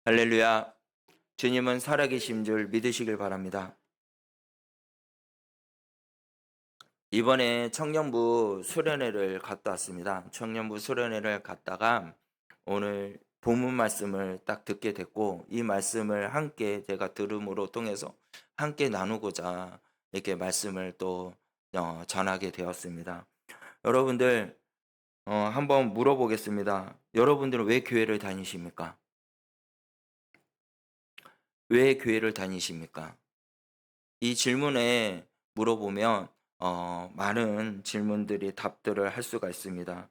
할렐루야. 주님은 살아계신 줄 믿으시길 바랍니다. 이번에 청년부 수련회를 갔다 왔습니다. 청년부 수련회를 갔다가 오늘 본문 말씀을 딱 듣게 됐고, 이 말씀을 함께 제가 들음으로 통해서 함께 나누고자 이렇게 말씀을 또 전하게 되었습니다. 여러분들, 한번 물어보겠습니다. 여러분들은 왜 교회를 다니십니까? 왜 교회를 다니십니까? 이 질문에 물어보면 많은 질문들이 답들을 할 수가 있습니다.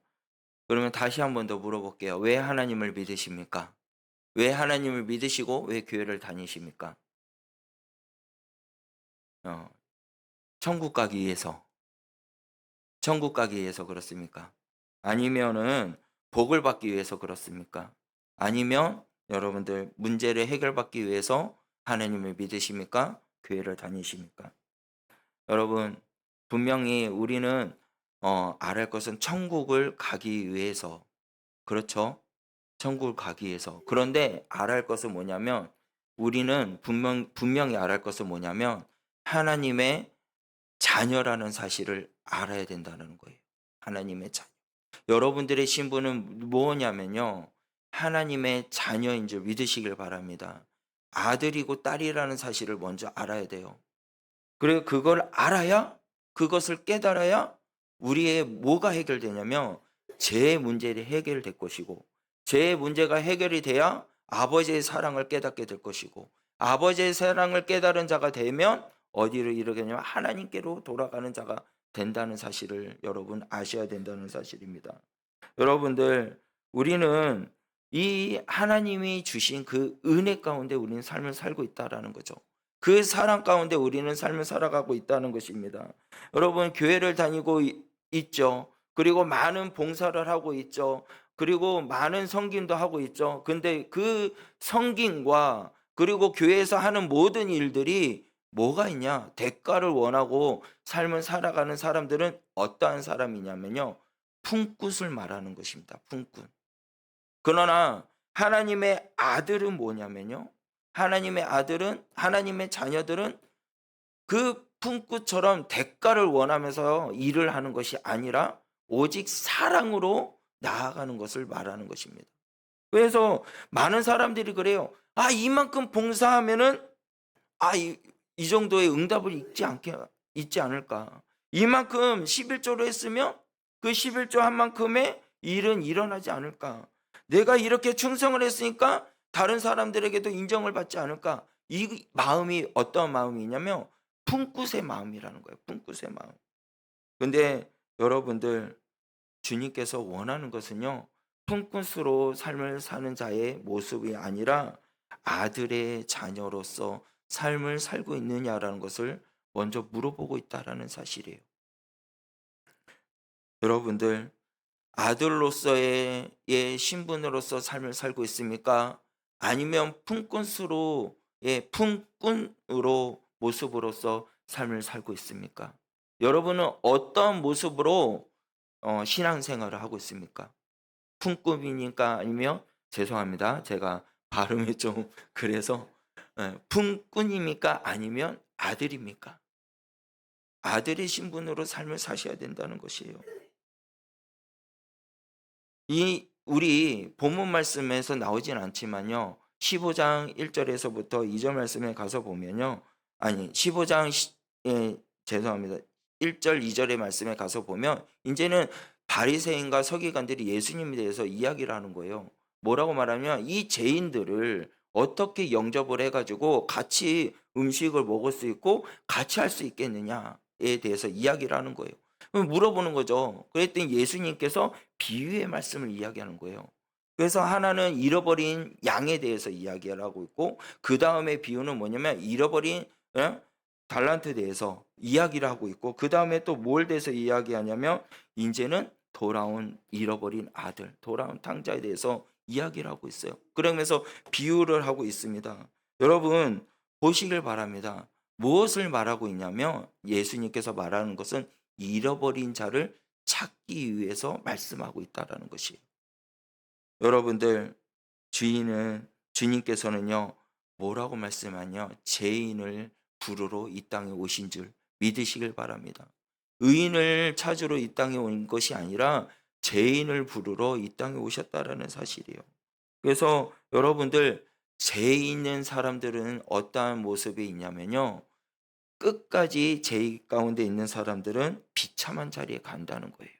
그러면 다시 한 번 더 물어볼게요. 왜 하나님을 믿으십니까? 왜 하나님을 믿으시고 왜 교회를 다니십니까? 어, 천국 가기 위해서. 천국 가기 위해서 그렇습니까? 아니면은 복을 받기 위해서 그렇습니까? 아니면 여러분들 문제를 해결받기 위해서 하나님을 믿으십니까? 교회를 다니십니까? 여러분, 분명히 우리는 알할 것은 천국을 가기 위해서, 그렇죠? 천국을 가기 위해서. 그런데 알할 것은 뭐냐면, 우리는 분명히 알할 것은 뭐냐면 하나님의 자녀라는 사실을 알아야 된다는 거예요. 하나님의 자녀. 여러분들의 신분은 뭐냐면요, 하나님의 자녀인 줄 믿으시길 바랍니다. 아들이고 딸이라는 사실을 먼저 알아야 돼요. 그리고 그걸 알아야, 그것을 깨달아야 우리의 뭐가 해결되냐면 죄의 문제를 해결될 것이고, 죄의 문제가 해결이 돼야 아버지의 사랑을 깨닫게 될 것이고, 아버지의 사랑을 깨달은 자가 되면 어디로 이르겠냐면 하나님께로 돌아가는 자가 된다는 사실을 여러분 아셔야 된다는 사실입니다. 여러분들, 우리는 이 하나님이 주신 그 은혜 가운데 우리는 삶을 살고 있다라는 거죠. 그 사랑 가운데 우리는 삶을 살아가고 있다는 것입니다. 여러분, 교회를 다니고 있죠. 그리고 많은 봉사를 하고 있죠. 그리고 많은 섬김도 하고 있죠. 근데 그 섬김과 그리고 교회에서 하는 모든 일들이 뭐가 있냐? 대가를 원하고 삶을 살아가는 사람들은 어떠한 사람이냐면요, 품꾼을 말하는 것입니다. 품꾼. 그러나 하나님의 아들은 뭐냐면요, 하나님의 아들은, 하나님의 자녀들은 그 품꾼처럼 대가를 원하면서 일을 하는 것이 아니라 오직 사랑으로 나아가는 것을 말하는 것입니다. 그래서 많은 사람들이 그래요. 이만큼 봉사하면은 이 정도의 응답을 있지 않을까. 이만큼 11조로 했으면 그 11조 한 만큼의 일은 일어나지 않을까. 내가 이렇게 충성을 했으니까 다른 사람들에게도 인정을 받지 않을까. 이 마음이 어떤 마음이냐면 품꾼의 마음이라는 거예요. 품꾼의 마음. 근데 여러분들, 주님께서 원하는 것은요, 품꾼으로 삶을 사는 자의 모습이 아니라 아들의 자녀로서 삶을 살고 있느냐라는 것을 먼저 물어보고 있다라는 사실이에요. 여러분들, 아들로서의 신분으로서 삶을 살고 있습니까? 아니면 품꾼으로 모습으로서 삶을 살고 있습니까? 여러분은 어떤 모습으로 신앙생활을 하고 있습니까? 품꾼입니까? 아니면, 죄송합니다, 제가 발음이 좀 그래서, 품꾼입니까? 아니면 아들입니까? 아들의 신분으로 삶을 사셔야 된다는 것이에요. 이 우리 본문 말씀에서 나오진 않지만요, 15장 1절에서부터 2절 말씀에 가서 보면요, 아니 15장 죄송합니다, 1절 2절의 말씀에 가서 보면 이제는 바리새인과 서기관들이 예수님에 대해서 이야기를 하는 거예요. 뭐라고 말하면 이 죄인들을 어떻게 영접을 해가지고 같이 음식을 먹을 수 있고 같이 할 수 있겠느냐에 대해서 이야기를 하는 거예요. 물어보는 거죠. 그랬더니 예수님께서 비유의 말씀을 이야기하는 거예요. 그래서 하나는 잃어버린 양에 대해서 이야기를 하고 있고, 그 다음에 비유는 뭐냐면 잃어버린 달란트에 대해서 이야기를 하고 있고, 그 다음에 또 뭘 대해서 이야기하냐면 이제는 돌아온 잃어버린 아들, 돌아온 탕자에 대해서 이야기를 하고 있어요. 그러면서 비유를 하고 있습니다. 여러분, 보시길 바랍니다. 무엇을 말하고 있냐면 예수님께서 말하는 것은 잃어버린 자를 찾기 위해서 말씀하고 있다라는 것이에요. 여러분들, 주님께서는요, 뭐라고 말씀하냐? 죄인을 부르러 이 땅에 오신 줄 믿으시길 바랍니다. 의인을 찾으러 이 땅에 온 것이 아니라 죄인을 부르러 이 땅에 오셨다라는 사실이에요. 그래서 여러분들, 죄 있는 사람들은 어떠한 모습이 있냐면요, 끝까지 죄 가운데 있는 사람들은 비참한 자리에 간다는 거예요.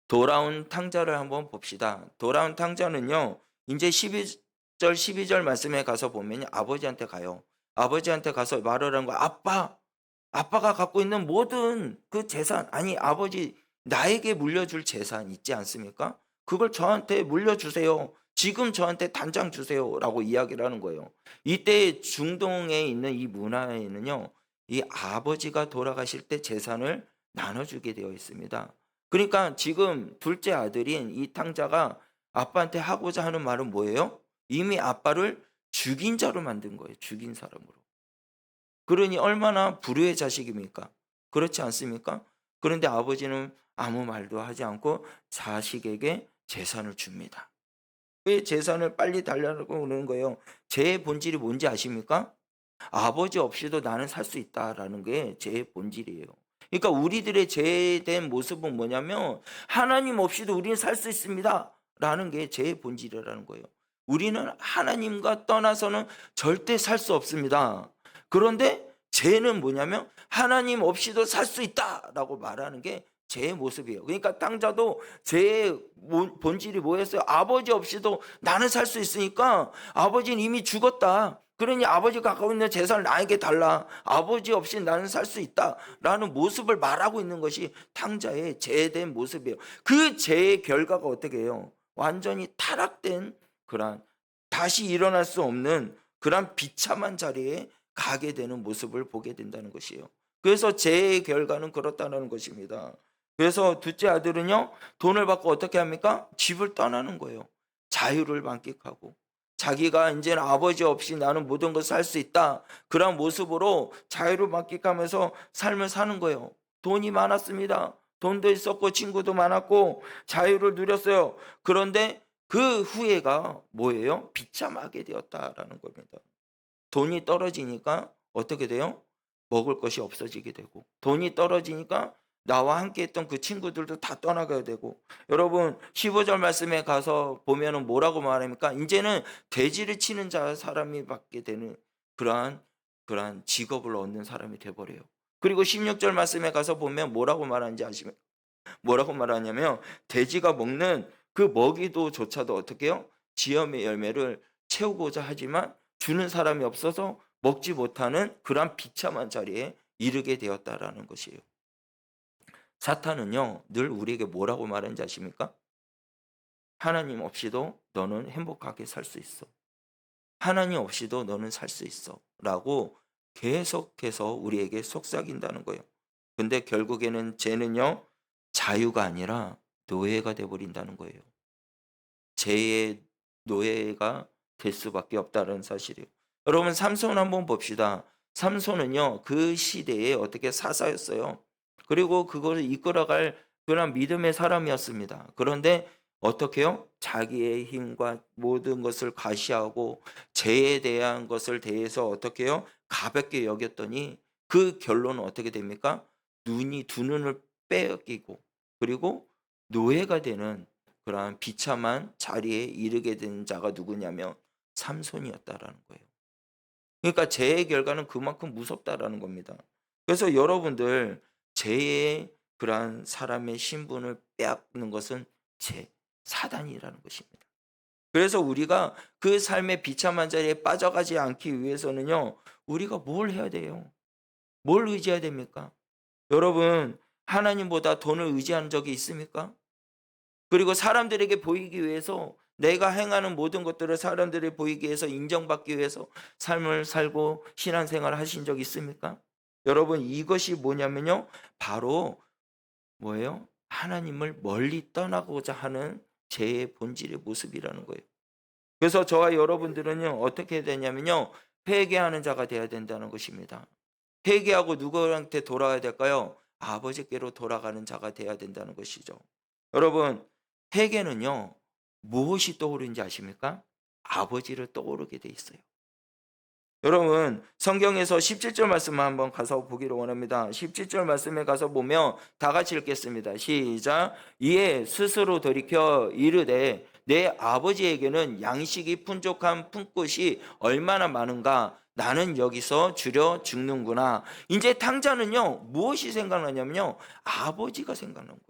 돌아온 탕자를 한번 봅시다. 돌아온 탕자는요, 이제 11절 12절 말씀에 가서 보면 아버지한테 가요. 아버지한테 가서 말을 한 거야. 아빠가 갖고 있는 모든 그 재산, 아니 아버지, 나에게 물려줄 재산 있지 않습니까? 그걸 저한테 물려주세요. 지금 저한테 단장 주세요라고 이야기를 하는 거예요. 이때 중동에 있는 이 문화에는요, 이 아버지가 돌아가실 때 재산을 나눠주게 되어 있습니다. 그러니까 지금 둘째 아들인 이 탕자가 아빠한테 하고자 하는 말은 뭐예요? 이미 아빠를 죽인 자로 만든 거예요. 죽인 사람으로. 그러니 얼마나 불효의 자식입니까? 그렇지 않습니까? 그런데 아버지는 아무 말도 하지 않고 자식에게 재산을 줍니다. 왜 재산을 빨리 달라고 그러는 거예요? 제 본질이 뭔지 아십니까? 아버지 없이도 나는 살 수 있다라는 게 제 본질이에요. 그러니까 우리들의 죄된 모습은 뭐냐면 하나님 없이도 우리는 살 수 있습니다라는 게 제 본질이라는 거예요. 우리는 하나님과 떠나서는 절대 살 수 없습니다. 그런데 죄는 뭐냐면 하나님 없이도 살 수 있다라고 말하는 게 제 모습이에요. 그러니까 땅자도 제 본질이 뭐였어요? 아버지 없이도 나는 살 수 있으니까 아버지는 이미 죽었다. 그러니 아버지가 갖고 있는 재산을 나에게 달라. 아버지 없이 나는 살 수 있다라는 모습을 말하고 있는 것이 탕자의 죄된 모습이에요. 그 죄의 결과가 어떻게 해요? 완전히 타락된 그런, 다시 일어날 수 없는 그런 비참한 자리에 가게 되는 모습을 보게 된다는 것이에요. 그래서 죄의 결과는 그렇다는 것입니다. 그래서 둘째 아들은요, 돈을 받고 어떻게 합니까? 집을 떠나는 거예요. 자유를 만끽하고 자기가 이제는 아버지 없이 나는 모든 것을 할 수 있다, 그런 모습으로 자유를 만끽하면서 삶을 사는 거예요. 돈이 많았습니다. 돈도 있었고 친구도 많았고 자유를 누렸어요. 그런데 그 후회가 뭐예요? 비참하게 되었다라는 겁니다. 돈이 떨어지니까 어떻게 돼요? 먹을 것이 없어지게 되고, 돈이 떨어지니까 나와 함께 했던 그 친구들도 다 떠나가야 되고. 여러분 15절 말씀에 가서 보면은 뭐라고 말합니까? 이제는 돼지를 치는 사람이 받게 되는 그러한 직업을 얻는 사람이 돼버려요. 그리고 16절 말씀에 가서 보면 뭐라고 말하는지 아시면, 뭐라고 말하냐면 돼지가 먹는 그 먹이도조차도 어떻게 해요? 지엄의 열매를 채우고자 하지만 주는 사람이 없어서 먹지 못하는 그러한 비참한 자리에 이르게 되었다라는 것이에요. 사탄은요, 늘 우리에게 뭐라고 말하는지 아십니까? 하나님 없이도 너는 행복하게 살 수 있어. 하나님 없이도 너는 살 수 있어. 라고 계속해서 우리에게 속삭인다는 거예요. 근데 결국에는 죄는요, 자유가 아니라 노예가 되어버린다는 거예요. 죄의 노예가 될 수밖에 없다는 사실이에요. 여러분 삼손 한번 봅시다. 삼손은요, 그 시대에 어떻게 사사였어요. 그리고 그것을 이끌어갈 그런 믿음의 사람이었습니다. 그런데 어떻게요? 자기의 힘과 모든 것을 과시하고 죄에 대한 것을 대해서 어떻게요? 가볍게 여겼더니 그 결론은 어떻게 됩니까? 눈이 두 눈을 빼앗기고, 그리고 노예가 되는 그러한 비참한 자리에 이르게 된 자가 누구냐면 삼손이었다라는 거예요. 그러니까 죄의 결과는 그만큼 무섭다라는 겁니다. 그래서 여러분들, 죄의 그러한 사람의 신분을 빼앗는 것은 사단이라는 것입니다. 그래서 우리가 그 삶의 비참한 자리에 빠져가지 않기 위해서는요, 우리가 뭘 해야 돼요? 뭘 의지해야 됩니까? 여러분, 하나님보다 돈을 의지한 적이 있습니까? 그리고 사람들에게 보이기 위해서, 내가 행하는 모든 것들을 사람들에게 보이기 위해서, 인정받기 위해서 삶을 살고 신앙생활을 하신 적 있습니까? 여러분, 이것이 뭐냐면요, 바로 뭐예요? 하나님을 멀리 떠나고자 하는 제 본질의 모습이라는 거예요. 그래서 저와 여러분들은요, 어떻게 해야 되냐면요, 회개하는 자가 되어야 된다는 것입니다. 회개하고 누구한테 돌아와야 될까요? 아버지께로 돌아가는 자가 되어야 된다는 것이죠. 여러분, 회개는요, 무엇이 떠오르는지 아십니까? 아버지를 떠오르게 돼 있어요. 여러분 성경에서 17절 말씀 한번 가서 보기를 원합니다. 17절 말씀에 가서 보면 다 같이 읽겠습니다. 시작. 이에 스스로 돌이켜 이르되 내 아버지에게는 양식이 풍족한 품굿이 얼마나 많은가. 나는 여기서 줄여 죽는구나. 이제 탕자는요 무엇이 생각나냐면요 아버지가 생각난 거예요.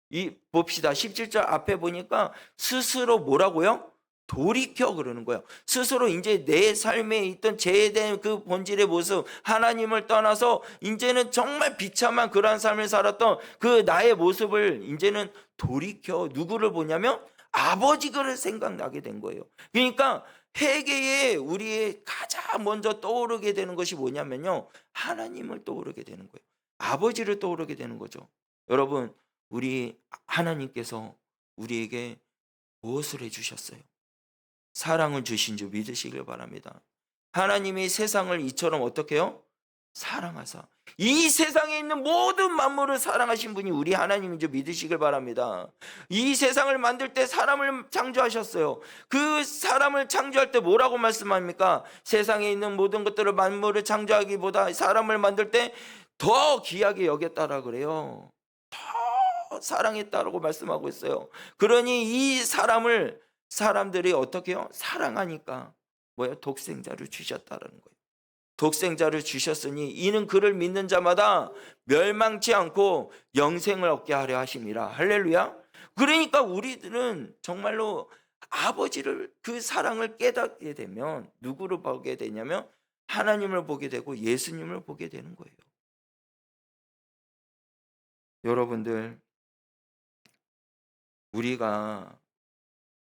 이 봅시다. 17절 앞에 보니까 스스로 뭐라고요? 돌이켜 그러는 거예요. 스스로 이제 내 삶에 있던 죄된 그 본질의 모습, 하나님을 떠나서 이제는 정말 비참한 그러한 삶을 살았던 그 나의 모습을 이제는 돌이켜 누구를 보냐면 아버지를 생각나게 된 거예요. 그러니까 회개에 우리의 가장 먼저 떠오르게 되는 것이 뭐냐면요. 하나님을 떠오르게 되는 거예요. 아버지를 떠오르게 되는 거죠. 여러분 우리 하나님께서 우리에게 무엇을 해주셨어요? 사랑을 주신 줄 믿으시길 바랍니다. 하나님이 세상을 이처럼 어떻게 해요? 사랑하사 이 세상에 있는 모든 만물을 사랑하신 분이 우리 하나님인 줄 믿으시길 바랍니다. 이 세상을 만들 때 사람을 창조하셨어요. 그 사람을 창조할 때 뭐라고 말씀합니까? 세상에 있는 모든 것들을 만물을 창조하기보다 사람을 만들 때 더 귀하게 여겼다라 그래요. 사랑했다라고 말씀하고 있어요. 그러니 이 사람들이 어떻게 해요? 사랑하니까 뭐예요? 독생자를 주셨다라는 거예요. 독생자를 주셨으니 이는 그를 믿는 자마다 멸망치 않고 영생을 얻게 하려 하심이라. 할렐루야. 그러니까 우리들은 정말로 아버지를 그 사랑을 깨닫게 되면 누구를 보게 되냐면 하나님을 보게 되고 예수님을 보게 되는 거예요. 여러분들 우리가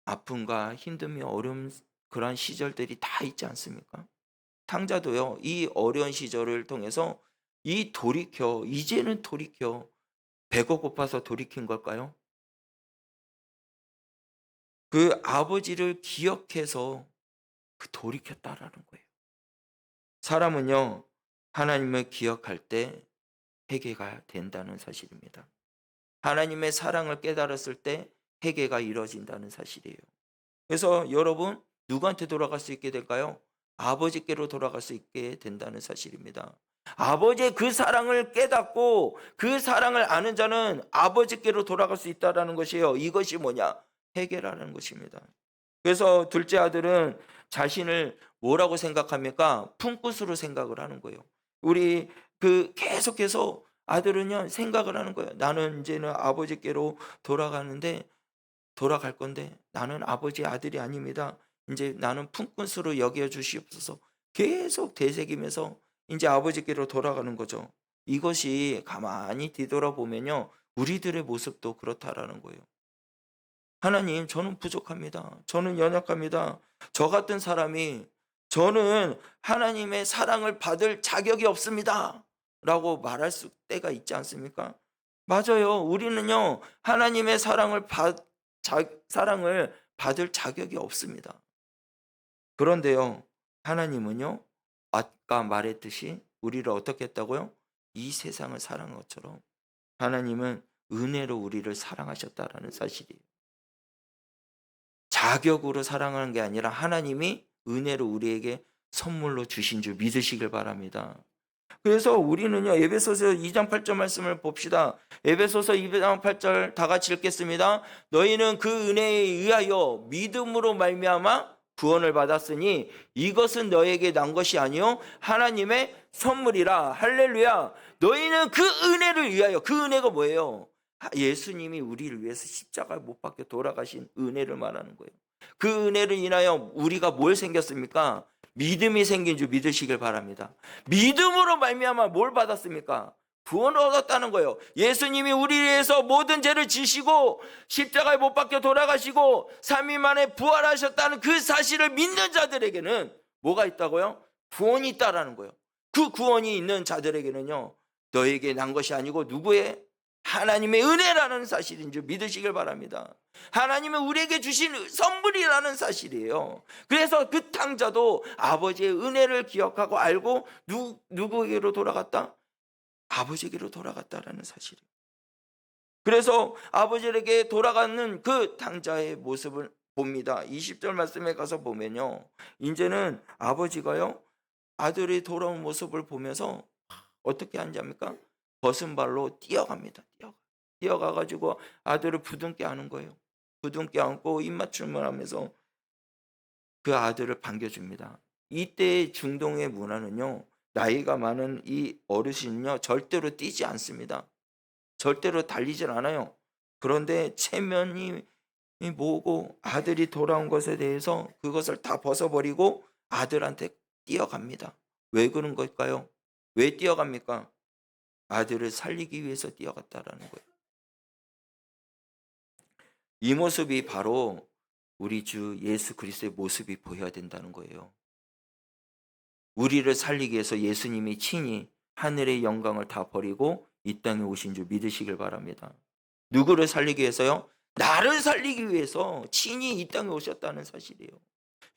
아픔과 힘듦이 어려운 그런 시절들이 다 있지 않습니까? 탕자도요, 이 어려운 시절을 통해서 이제는 돌이켜, 배가 고파서 돌이킨 걸까요? 그 아버지를 기억해서 돌이켰다라는 거예요. 사람은요, 하나님을 기억할 때 회개가 된다는 사실입니다. 하나님의 사랑을 깨달았을 때 회개가 이루어진다는 사실이에요. 그래서 여러분 누구한테 돌아갈 수 있게 될까요? 아버지께로 돌아갈 수 있게 된다는 사실입니다. 아버지의 그 사랑을 깨닫고 그 사랑을 아는 자는 아버지께로 돌아갈 수 있다는 것이에요. 이것이 뭐냐? 회개라는 것입니다. 그래서 둘째 아들은 자신을 뭐라고 생각합니까? 품꾼으로 생각을 하는 거예요. 우리 계속해서 아들은요 생각을 하는 거예요. 나는 이제는 아버지께로 돌아갈 건데 나는 아버지의 아들이 아닙니다. 이제 나는 품꾼으로 여겨 주시옵소서. 계속 되새기면서 이제 아버지께로 돌아가는 거죠. 이것이 가만히 뒤돌아보면요. 우리들의 모습도 그렇다라는 거예요. 하나님, 저는 부족합니다. 저는 연약합니다. 저 같은 사람이 저는 하나님의 사랑을 받을 자격이 없습니다. 라고 말할 때가 있지 않습니까? 맞아요. 우리는요, 하나님의 사랑을 받을 자격이 없습니다. 그런데요, 하나님은요, 아까 말했듯이 우리를 어떻게 했다고요? 이 세상을 사랑한 것처럼 하나님은 은혜로 우리를 사랑하셨다라는 사실이에요. 자격으로 사랑하는 게 아니라 하나님이 은혜로 우리에게 선물로 주신 줄 믿으시길 바랍니다. 그래서 우리는요 에베소서 2장 8절 말씀을 봅시다. 에베소서 2장 8절 다 같이 읽겠습니다. 너희는 그 은혜에 의하여 믿음으로 말미암아 구원을 받았으니 이것은 너에게 난 것이 아니요 하나님의 선물이라. 할렐루야. 너희는 그 은혜를 위하여, 그 은혜가 뭐예요? 예수님이 우리를 위해서 십자가에 못 박혀 돌아가신 은혜를 말하는 거예요. 그 은혜를 인하여 우리가 뭘 생겼습니까? 믿음이 생긴 줄 믿으시길 바랍니다. 믿음으로 말미암아 뭘 받았습니까? 구원을 얻었다는 거예요. 예수님이 우리 위해서 모든 죄를 지시고 십자가에 못 박혀 돌아가시고 3일 만에 부활하셨다는 그 사실을 믿는 자들에게는 뭐가 있다고요? 구원이 있다라는 거예요. 그 구원이 있는 자들에게는요, 너에게 난 것이 아니고 누구의? 하나님의 은혜라는 사실인 줄 믿으시길 바랍니다. 하나님은 우리에게 주신 선물이라는 사실이에요. 그래서 그 탕자도 아버지의 은혜를 기억하고 알고 누구에게로 돌아갔다? 아버지에게로 돌아갔다라는 사실이에요. 그래서 아버지에게 돌아가는 그 탕자의 모습을 봅니다. 20절 말씀에 가서 보면요. 이제는 아버지가요. 아들이 돌아온 모습을 보면서 어떻게 하는지합니까? 벗은 발로 뛰어갑니다. 뛰어가 가지고 아들을 부둥켜 안은 거예요. 부둥켜 안고 입맞춤을 하면서 그 아들을 반겨줍니다. 이때의 중동의 문화는요. 나이가 많은 이 어르신은요. 절대로 뛰지 않습니다. 절대로 달리질 않아요. 그런데 체면이 뭐고 아들이 돌아온 것에 대해서 그것을 다 벗어버리고 아들한테 뛰어갑니다. 왜 그런 걸까요? 왜 뛰어갑니까? 아들을 살리기 위해서 뛰어갔다라는 거예요. 이 모습이 바로 우리 주 예수 그리스도의 모습이 보여야 된다는 거예요. 우리를 살리기 위해서 예수님이 친히 하늘의 영광을 다 버리고 이 땅에 오신 줄 믿으시길 바랍니다. 누구를 살리기 위해서요? 나를 살리기 위해서 친히 이 땅에 오셨다는 사실이에요.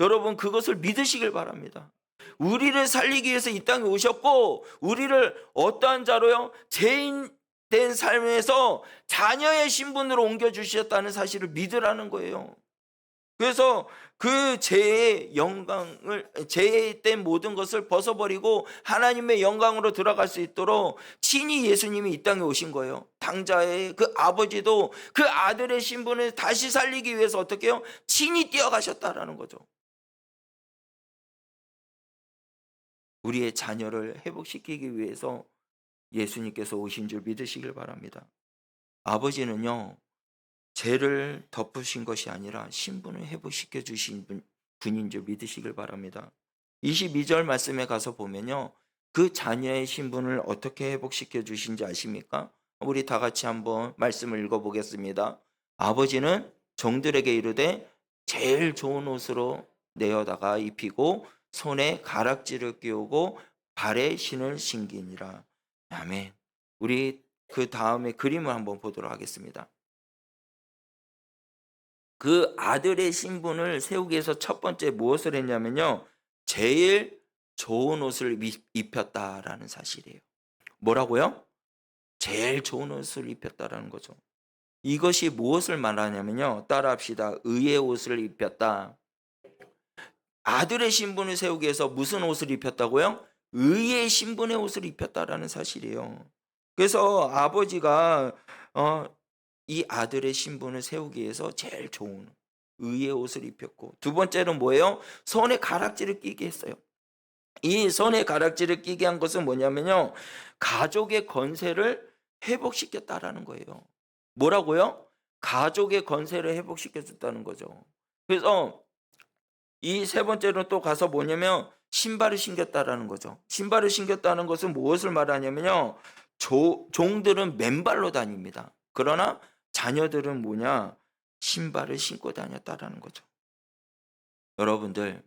여러분 그것을 믿으시길 바랍니다. 우리를 살리기 위해서 이 땅에 오셨고 우리를 어떠한 자로요? 죄인된 삶에서 자녀의 신분으로 옮겨주셨다는 사실을 믿으라는 거예요. 그래서 그 죄의 영광을, 죄된 모든 것을 벗어버리고 하나님의 영광으로 들어갈 수 있도록 친히 예수님이 이 땅에 오신 거예요. 당자의 그 아버지도 그 아들의 신분을 다시 살리기 위해서 어떻게 해요? 친히 뛰어가셨다라는 거죠. 우리의 자녀를 회복시키기 위해서 예수님께서 오신 줄 믿으시길 바랍니다. 아버지는요, 죄를 덮으신 것이 아니라 신분을 회복시켜 주신 분인 줄 믿으시길 바랍니다. 22절 말씀에 가서 보면요. 그 자녀의 신분을 어떻게 회복시켜 주신지 아십니까? 우리 다 같이 한번 말씀을 읽어보겠습니다. 아버지는 종들에게 이르되 제일 좋은 옷으로 내어다가 입히고 손에 가락지를 끼우고 발에 신을 신기니라. 아멘. 우리 그 다음에 그림을 한번 보도록 하겠습니다. 그 아들의 신분을 세우기 위해서 첫 번째 무엇을 했냐면요. 제일 좋은 옷을 입혔다라는 사실이에요. 뭐라고요? 제일 좋은 옷을 입혔다라는 거죠. 이것이 무엇을 말하냐면요. 따라합시다. 의의 옷을 입혔다. 아들의 신분을 세우기 위해서 무슨 옷을 입혔다고요? 의의 신분의 옷을 입혔다라는 사실이에요. 그래서 아버지가 이 아들의 신분을 세우기 위해서 제일 좋은 의의 옷을 입혔고, 두 번째는 뭐예요? 손에 가락지를 끼게 했어요. 이 손에 가락지를 끼게 한 것은 뭐냐면요, 가족의 건세를 회복시켰다라는 거예요. 뭐라고요? 가족의 건세를 회복시켜줬다는 거죠. 그래서 이 세 번째로 또 가서 뭐냐면 신발을 신겼다라는 거죠. 신발을 신겼다는 것은 무엇을 말하냐면요, 종들은 맨발로 다닙니다. 그러나 자녀들은 뭐냐? 신발을 신고 다녔다라는 거죠. 여러분들,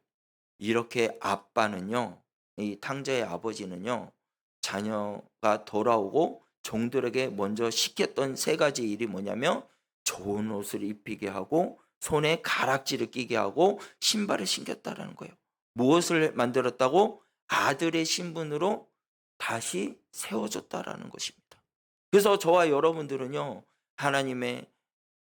이렇게 아빠는요, 이 탕자의 아버지는요, 자녀가 돌아오고 종들에게 먼저 시켰던 세 가지 일이 뭐냐면 좋은 옷을 입히게 하고 손에 가락지를 끼게 하고 신발을 신겼다라는 거예요. 무엇을 만들었다고? 아들의 신분으로 다시 세워줬다라는 것입니다. 그래서 저와 여러분들은요, 하나님의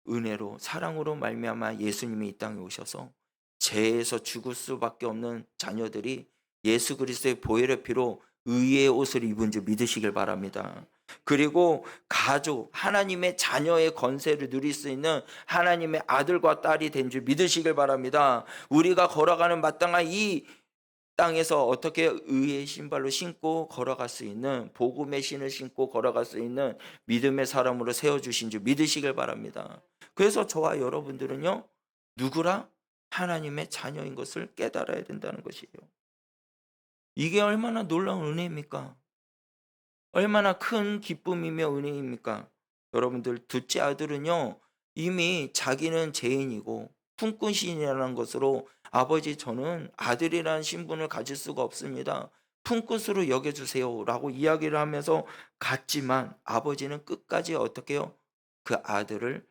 은혜로 사랑으로 말미암아 예수님이 이 땅에 오셔서 죄에서 죽을 수밖에 없는 자녀들이 예수 그리스도의 보혈의 피로 의의 옷을 입은 줄 믿으시길 바랍니다. 그리고 가족, 하나님의 자녀의 건세를 누릴 수 있는 하나님의 아들과 딸이 된 줄 믿으시길 바랍니다. 우리가 걸어가는 마땅한 이 땅에서 어떻게 의의 신발로 신고 걸어갈 수 있는, 복음의 신을 신고 걸어갈 수 있는 믿음의 사람으로 세워주신 줄 믿으시길 바랍니다. 그래서 저와 여러분들은요, 누구라? 하나님의 자녀인 것을 깨달아야 된다는 것이에요. 이게 얼마나 놀라운 은혜입니까? 얼마나 큰 기쁨이며 은혜입니까? 여러분들, 둘째 아들은요, 이미 자기는 죄인이고 품꾼신이라는 것으로 아버지, 저는 아들이라는 신분을 가질 수가 없습니다. 품꾼으로 여겨주세요 라고 이야기를 하면서 갔지만 아버지는 끝까지 어떻게 해요? 그 아들을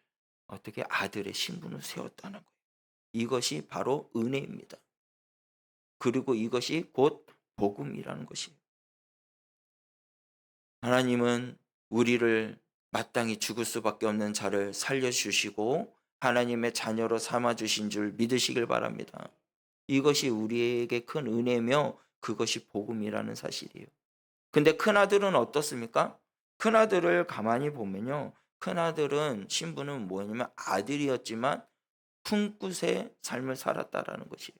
어떻게 아들의 신분을 세웠다는 거예요. 이것이 바로 은혜입니다. 그리고 이것이 곧 복음이라는 것이에요. 하나님은 우리를 마땅히 죽을 수밖에 없는 자를 살려주시고 하나님의 자녀로 삼아 주신 줄 믿으시길 바랍니다. 이것이 우리에게 큰 은혜며 그것이 복음이라는 사실이에요. 근데 큰아들은 어떻습니까? 큰아들을 가만히 보면요. 큰아들은 신부는 뭐냐면 아들이었지만 품꾼의 삶을 살았다라는 것이에요.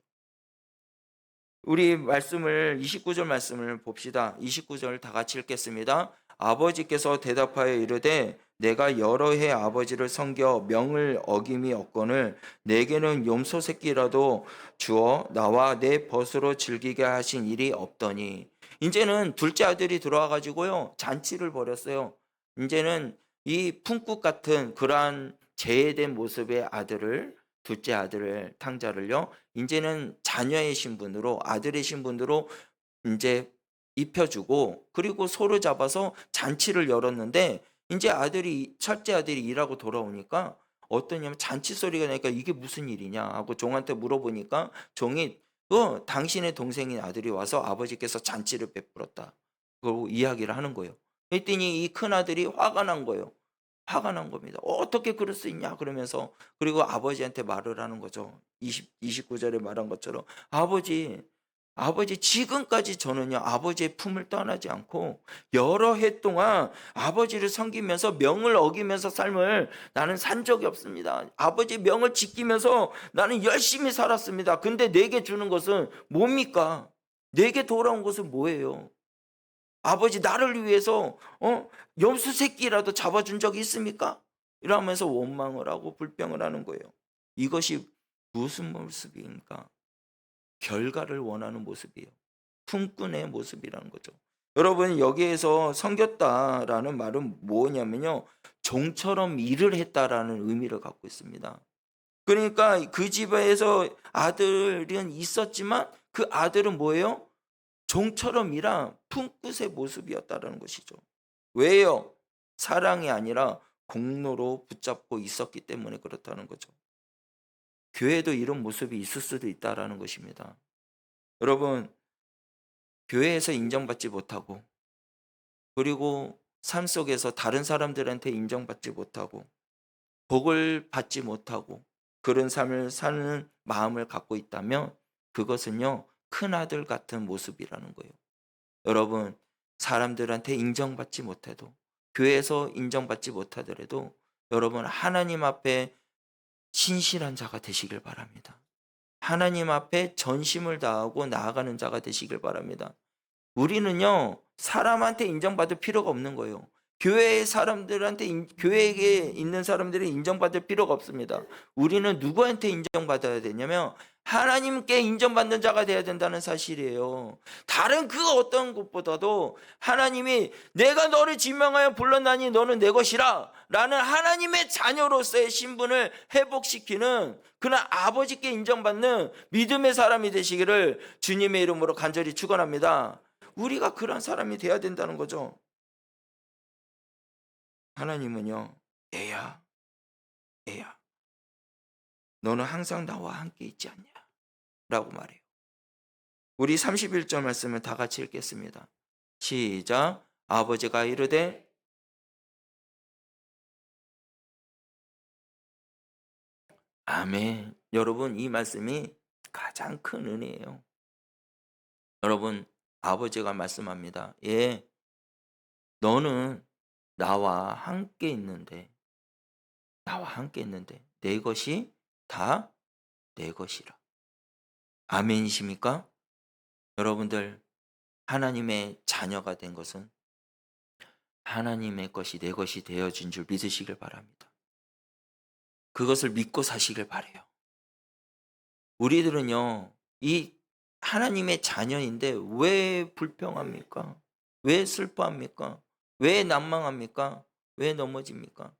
우리 말씀을 29절 말씀을 봅시다. 29절 다 같이 읽겠습니다. 아버지께서 대답하여 이르되 내가 여러 해 아버지를 섬겨 명을 어김이 없거늘 내게는 염소 새끼라도 주어 나와 내 벗으로 즐기게 하신 일이 없더니 이제는 둘째 아들이 들어와 가지고요. 잔치를 벌였어요. 이제는 이 품꾼 같은 그러한 제해된 모습의 아들을 둘째 아들을 탕자를요. 이제는 자녀의 신분으로 아들의 신분으로 인제 입혀주고 그리고 소를 잡아서 잔치를 열었는데 인제 아들이 첫째 아들이 일하고 돌아오니까 어떠냐면 잔치 소리가 나니까 "이게 무슨 일이냐?" 하고 종한테 물어보니까 종이 당신의 동생인 아들이 와서 아버지께서 잔치를 베풀었다." 그러고 이야기를 하는 거예요. 그랬더니 이 큰아들이 화가 난 거예요. 화가 난 겁니다. "어떻게 그럴 수 있냐?" 그러면서 그리고 아버지한테 말을 하는 거죠. 29 절에 말한 것처럼 "아버지 지금까지 저는요 아버지의 품을 떠나지 않고 여러 해 동안 아버지를 섬기면서 명을 어기면서 삶을 나는 산 적이 없습니다. 아버지의 명을 지키면서 나는 열심히 살았습니다. 근데 내게 주는 것은 뭡니까? 내게 돌아온 것은 뭐예요? 아버지 나를 위해서 염소 새끼라도 잡아준 적이 있습니까?" 이러면서 원망을 하고 불평을 하는 거예요. 이것이 무슨 모습입니까? 결과를 원하는 모습이에요. 품꾼의 모습이라는 거죠. 여러분 여기에서 섬겼다라는 말은 뭐냐면요. 종처럼 일을 했다라는 의미를 갖고 있습니다. 그러니까 그 집에서 아들은 있었지만 그 아들은 뭐예요? 종처럼 일한 품꾼의 모습이었다라는 것이죠. 왜요? 사랑이 아니라 공로로 붙잡고 있었기 때문에 그렇다는 거죠. 교회도 이런 모습이 있을 수도 있다라는 것입니다. 여러분 교회에서 인정받지 못하고 그리고 삶 속에서 다른 사람들한테 인정받지 못하고 복을 받지 못하고 그런 삶을 사는 마음을 갖고 있다면 그것은요 큰아들 같은 모습이라는 거예요. 여러분 사람들한테 인정받지 못해도 교회에서 인정받지 못하더라도 여러분 하나님 앞에 신실한 자가 되시길 바랍니다. 하나님 앞에 전심을 다하고 나아가는 자가 되시길 바랍니다. 우리는요 사람한테 인정받을 필요가 없는 거예요. 교회의 사람들한테 교회에 있는 사람들이 인정받을 필요가 없습니다. 우리는 누구한테 인정받아야 되냐면 하나님께 인정받는 자가 되어야 된다는 사실이에요. 다른 그 어떤 것보다도 하나님이 내가 너를 지명하여 불렀나니 너는 내 것이라 라는 하나님의 자녀로서의 신분을 회복시키는 그날 아버지께 인정받는 믿음의 사람이 되시기를 주님의 이름으로 간절히 축원합니다. 우리가 그런 사람이 돼야 된다는 거죠. 하나님은요, 애야, 애야, 너는 항상 나와 함께 있지 않냐? 라고 말해요. 우리 31절 말씀을 다 같이 읽겠습니다. 시작. 아버지가 이르되, 아멘. 여러분, 이 말씀이 가장 큰 은혜예요. 여러분, 아버지가 말씀합니다. 예, 너는 나와 함께 있는데, 내 것이 다 내 것이라. 아멘이십니까? 여러분들 하나님의 자녀가 된 것은 하나님의 것이 내 것이 되어진 줄 믿으시길 바랍니다. 그것을 믿고 사시길 바라요. 우리들은요. 이 하나님의 자녀인데 왜 불평합니까? 왜 슬퍼합니까? 왜 난망합니까? 왜 넘어집니까?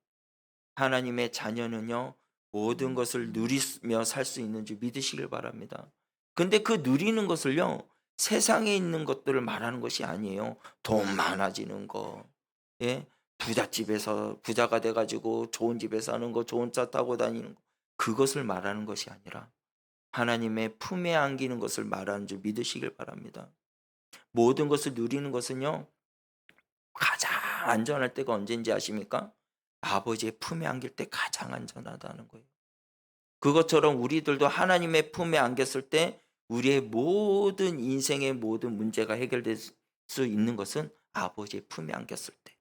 하나님의 자녀는요. 모든 것을 누리며 살 수 있는 줄 믿으시길 바랍니다. 근데 그 누리는 것을요. 세상에 있는 것들을 말하는 것이 아니에요. 돈 많아지는 거. 예? 부잣집에서 부자가 돼 가지고 좋은 집에 사는 거, 좋은 차 타고 다니는 거. 그것을 말하는 것이 아니라 하나님의 품에 안기는 것을 말하는 줄 믿으시길 바랍니다. 모든 것을 누리는 것은요. 가장 안전할 때가 언제인지 아십니까? 아버지의 품에 안길 때 가장 안전하다는 거예요. 그것처럼 우리들도 하나님의 품에 안겼을 때 우리의 모든 인생의 모든 문제가 해결될 수 있는 것은 아버지의 품에 안겼을 때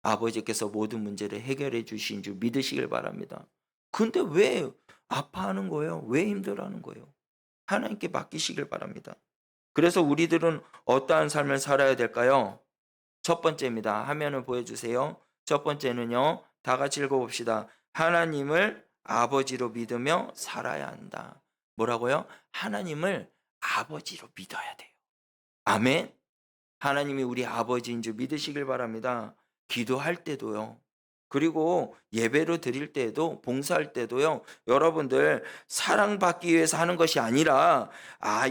아버지께서 모든 문제를 해결해 주신 줄 믿으시길 바랍니다. 근데 왜 아파하는 거예요? 왜 힘들어하는 거예요? 하나님께 맡기시길 바랍니다. 그래서 우리들은 어떠한 삶을 살아야 될까요? 첫 번째입니다. 화면을 보여주세요. 첫 번째는요. 다 같이 읽어봅시다. 하나님을 아버지로 믿으며 살아야 한다. 뭐라고요? 하나님을 아버지로 믿어야 돼요. 아멘. 하나님이 우리 아버지인 줄 믿으시길 바랍니다. 기도할 때도요. 그리고 예배로 드릴 때에도 봉사할 때도요. 여러분들 사랑받기 위해서 하는 것이 아니라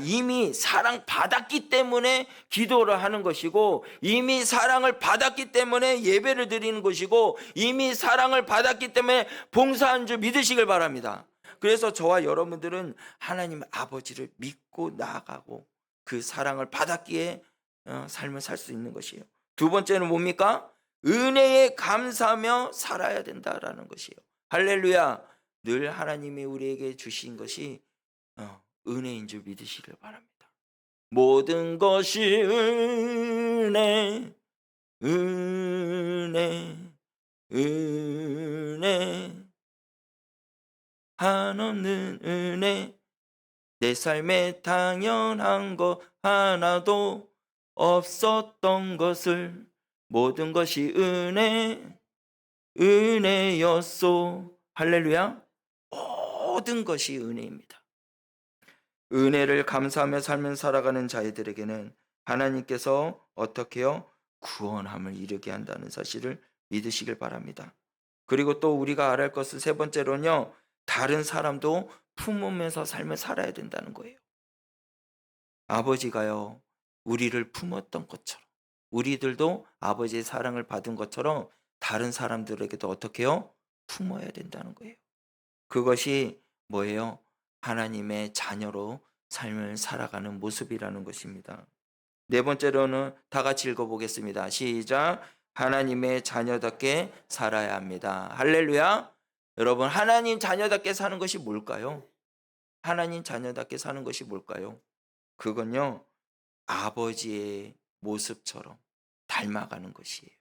이미 사랑받았기 때문에 기도를 하는 것이고 이미 사랑을 받았기 때문에 예배를 드리는 것이고 이미 사랑을 받았기 때문에 봉사한 줄 믿으시길 바랍니다. 그래서 저와 여러분들은 하나님 아버지를 믿고 나아가고 그 사랑을 받았기에 삶을 살 수 있는 것이에요. 두 번째는 뭡니까? 은혜에 감사하며 살아야 된다라는 것이에요. 할렐루야. 늘 하나님이 우리에게 주신 것이 은혜인 줄 믿으시길 바랍니다. 모든 것이 은혜, 은혜, 은혜, 한없는 은혜. 내 삶에 당연한 것 하나도 없었던 것을 모든 것이 은혜였소. 할렐루야. 모든 것이 은혜입니다. 은혜를 감사하며 살면 살아가는 자들에게는 하나님께서 어떻게요? 구원함을 이루게 한다는 사실을 믿으시길 바랍니다. 그리고 또 우리가 알아야 할 것은 세 번째로는요. 다른 사람도 품으면서 삶을 살아야 된다는 거예요. 아버지가요. 우리를 품었던 것처럼 우리들도 아버지의 사랑을 받은 것처럼 다른 사람들에게도 어떻게 해요? 품어야 된다는 거예요. 그것이 뭐예요? 하나님의 자녀로 삶을 살아가는 모습이라는 것입니다. 네 번째로는 다 같이 읽어보겠습니다. 시작. 하나님의 자녀답게 살아야 합니다. 할렐루야. 여러분, 하나님 자녀답게 사는 것이 뭘까요? 하나님 자녀답게 사는 것이 뭘까요? 그건요, 아버지의 모습처럼 닮아가는 것이에요.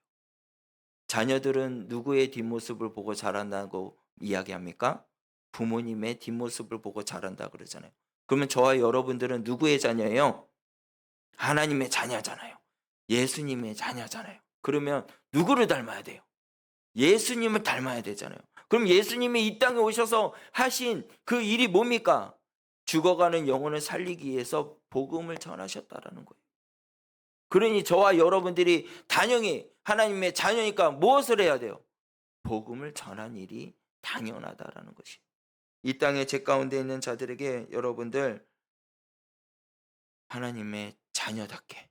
자녀들은 누구의 뒷모습을 보고 자란다고 이야기합니까? 부모님의 뒷모습을 보고 자란다 그러잖아요. 그러면 저와 여러분들은 누구의 자녀예요? 하나님의 자녀잖아요. 예수님의 자녀잖아요. 그러면 누구를 닮아야 돼요? 예수님을 닮아야 되잖아요. 그럼 예수님이 이 땅에 오셔서 하신 그 일이 뭡니까? 죽어가는 영혼을 살리기 위해서 복음을 전하셨다라는 거예요. 그러니 저와 여러분들이 단연히 하나님의 자녀니까 무엇을 해야 돼요? 복음을 전한 일이 당연하다라는 것이. 이 땅에 제 가운데 있는 자들에게 여러분들 하나님의 자녀답게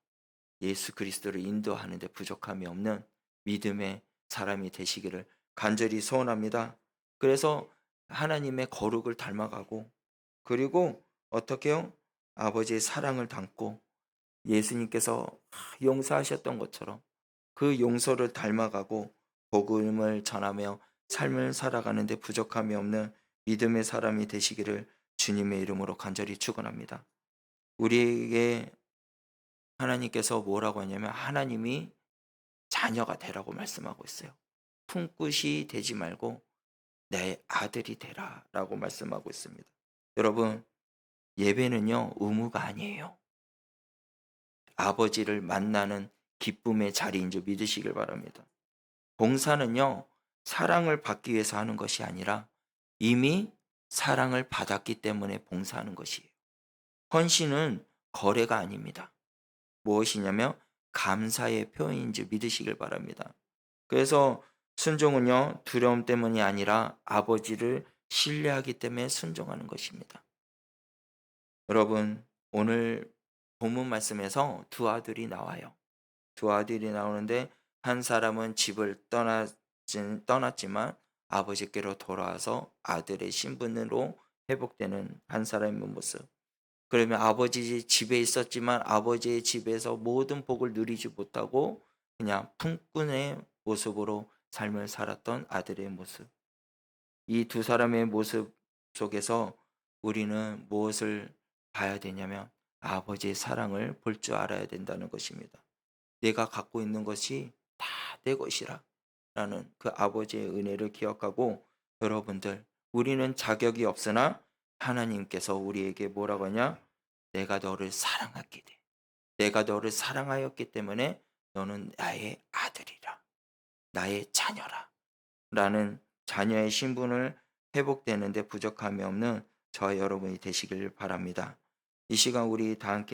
예수 그리스도를 인도하는 데 부족함이 없는 믿음의 사람이 되시기를 간절히 소원합니다. 그래서 하나님의 거룩을 닮아가고 그리고 어떻게 해요? 아버지의 사랑을 담고 예수님께서 용서하셨던 것처럼 그 용서를 닮아가고 복음을 전하며 삶을 살아가는 데 부족함이 없는 믿음의 사람이 되시기를 주님의 이름으로 간절히 축원합니다. 우리에게 하나님께서 뭐라고 하냐면 하나님이 자녀가 되라고 말씀하고 있어요. 품꾼이 되지 말고 내 아들이 되라라고 말씀하고 있습니다. 여러분, 예배는요 의무가 아니에요. 아버지를 만나는 기쁨의 자리인 줄 믿으시길 바랍니다. 봉사는요 사랑을 받기 위해서 하는 것이 아니라 이미 사랑을 받았기 때문에 봉사하는 것이에요. 헌신은 거래가 아닙니다. 무엇이냐면 감사의 표현인 줄 믿으시길 바랍니다. 그래서 순종은요 두려움 때문이 아니라 아버지를 신뢰하기 때문에 순종하는 것입니다. 여러분, 오늘 본문 말씀에서 두 아들이 나와요. 두 아들이 나오는데 한 사람은 집을 떠났지만 아버지께로 돌아와서 아들의 신분으로 회복되는 한 사람의 모습. 그러면 아버지 집에 있었지만 아버지의 집에서 모든 복을 누리지 못하고 그냥 품꾼의 모습으로 삶을 살았던 아들의 모습. 이 두 사람의 모습 속에서 우리는 무엇을 봐야 되냐면 아버지의 사랑을 볼 줄 알아야 된다는 것입니다. 내가 갖고 있는 것이 다 내 것이라 라는 그 아버지의 은혜를 기억하고, 여러분들, 우리는 자격이 없으나 하나님께서 우리에게 뭐라고 하냐? 내가 너를 사랑하게 돼. 내가 너를 사랑하였기 때문에 너는 나의 아들이라. 나의 자녀라. 라는 자녀의 신분을 회복되는데 부족함이 없는 저와 여러분이 되시길 바랍니다. 이 시간 우리 다 함께